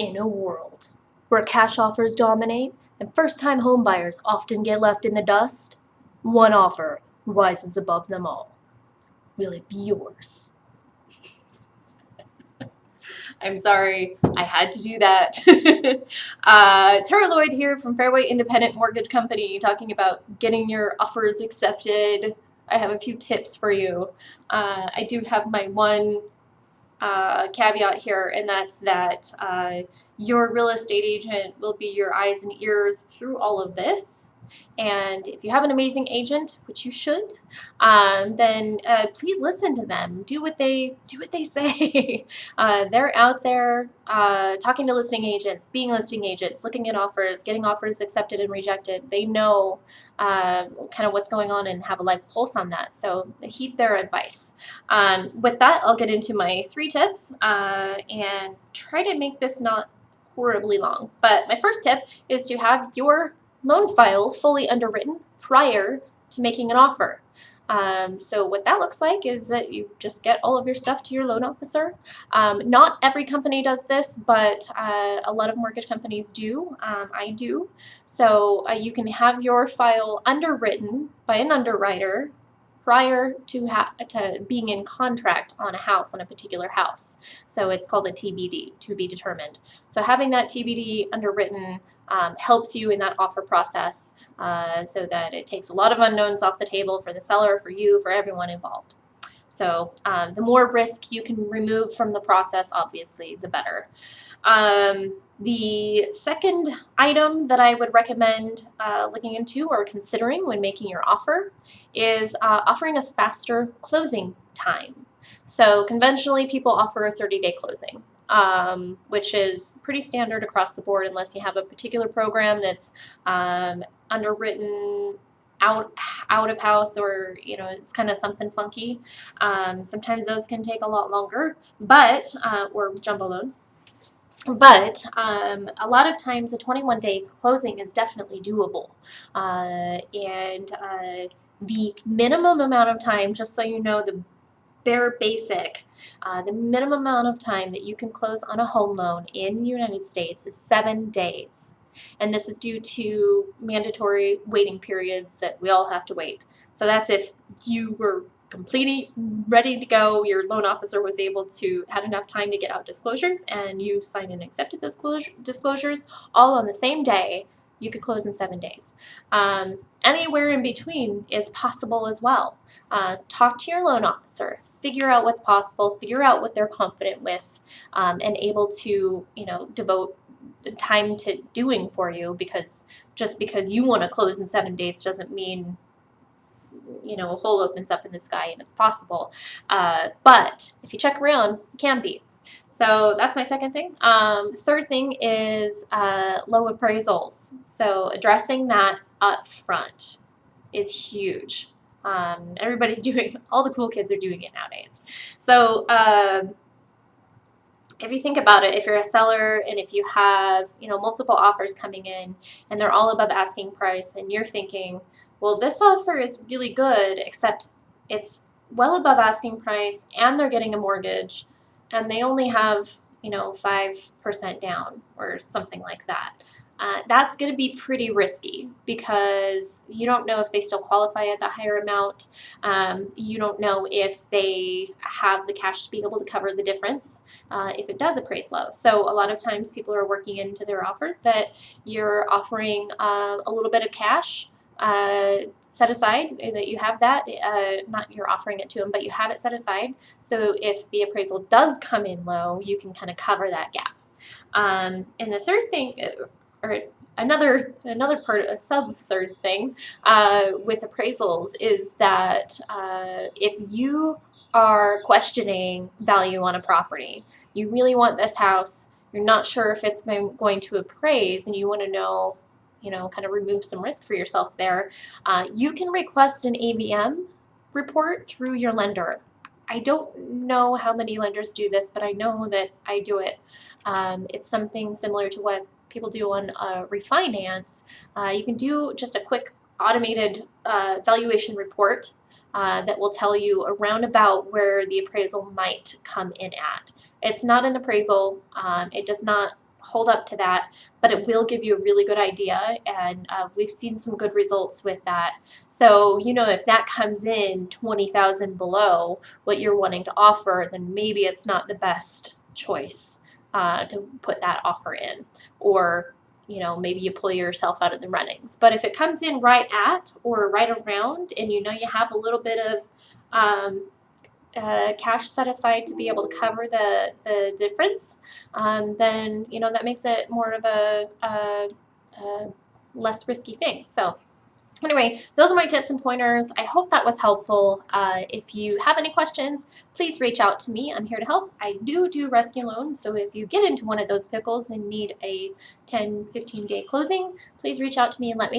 In a world where cash offers dominate and first-time homebuyers often get left in the dust, one offer rises above them all. Will it be yours? I'm sorry, I had to do that. Tara Lloyd here from Fairway Independent Mortgage Company, talking about getting your offers accepted. I have a few tips for you. I do have my one caveat here, and that's that your real estate agent will be your eyes and ears through all of this. And if you have an amazing agent, which you should, then please listen to them. Do what they say. They're out there talking to listing agents, being listing agents, looking at offers, getting offers accepted and rejected. They know kind of what's going on and have a live pulse on that. So heed their advice. With that, I'll get into my 3 tips and try to make this not horribly long. But my first tip is to have your loan file fully underwritten prior to making an offer. So what that looks like is that you just get all of your stuff to your loan officer. Not every company does this, but a lot of mortgage companies do. I do. So you can have your file underwritten by an underwriter prior to being in contract on a house, on a particular house. So it's called a TBD, to be determined. So having that TBD underwritten helps you in that offer process so that it takes a lot of unknowns off the table for the seller, for you, for everyone involved. So the more risk you can remove from the process, obviously, the better. The second item that I would recommend looking into or considering when making your offer is offering a faster closing time. So conventionally, people offer a 30-day closing. Which is pretty standard across the board unless you have a particular program that's underwritten out of house, or it's kind of something funky. Sometimes those can take a lot longer, but or jumbo loans. But a lot of times a 21-day closing is definitely doable. And the minimum amount of time, just so you know, the bare basic, the minimum amount of time that you can close on a home loan in the United States is 7 days. And this is due to mandatory waiting periods that we all have to wait. So that's if you were completely ready to go, your loan officer was able to, had enough time to get out disclosures, and you signed and accepted those disclosures all on the same day. You could close in 7 days. Anywhere in between is possible as well. Talk to your loan officer, figure out what's possible, figure out what they're confident with, and able to, devote time to doing for you, because just because you want to close in 7 days doesn't mean, a hole opens up in the sky and it's possible. But if you check around, it can be. So that's my second thing. Third thing is low appraisals. So addressing that up front is huge. Everybody's doing, all the cool kids are doing it nowadays. So if you think about it, if you're a seller and if you have, multiple offers coming in and they're all above asking price, and you're thinking, well, this offer is really good, except it's well above asking price and they're getting a mortgage and they only have, 5% down or something like that. That's going to be pretty risky because you don't know if they still qualify at the higher amount. You don't know if they have the cash to be able to cover the difference if it does appraise low. So a lot of times people are working into their offers that you're offering a little bit of cash set aside, that you have that, not you're offering it to them, but you have it set aside. So if the appraisal does come in low, you can kind of cover that gap. And the third thing, or another part, a sub-third thing with appraisals is that if you are questioning value on a property, you really want this house, you're not sure if it's going to appraise, and you want to know, kind of remove some risk for yourself there, you can request an AVM report through your lender. I don't know how many lenders do this, but I know that I do it. It's something similar to what people do on refinance. You can do just a quick automated valuation report that will tell you around about where the appraisal might come in at. It's not an appraisal. It does not hold up to that, but it will give you a really good idea, and we've seen some good results with that. So, if that comes in 20,000 below what you're wanting to offer, then maybe it's not the best choice to put that offer in, or maybe you pull yourself out of the runnings. But if it comes in right at or right around, and you have a little bit of cash set aside to be able to cover the difference, then that makes it more of a less risky thing. So anyway, those are my tips and pointers. I hope that was helpful. If you have any questions, please reach out to me. I'm here to help. I do rescue loans, so if you get into one of those pickles and need a 10-15 day closing, please reach out to me and let me know.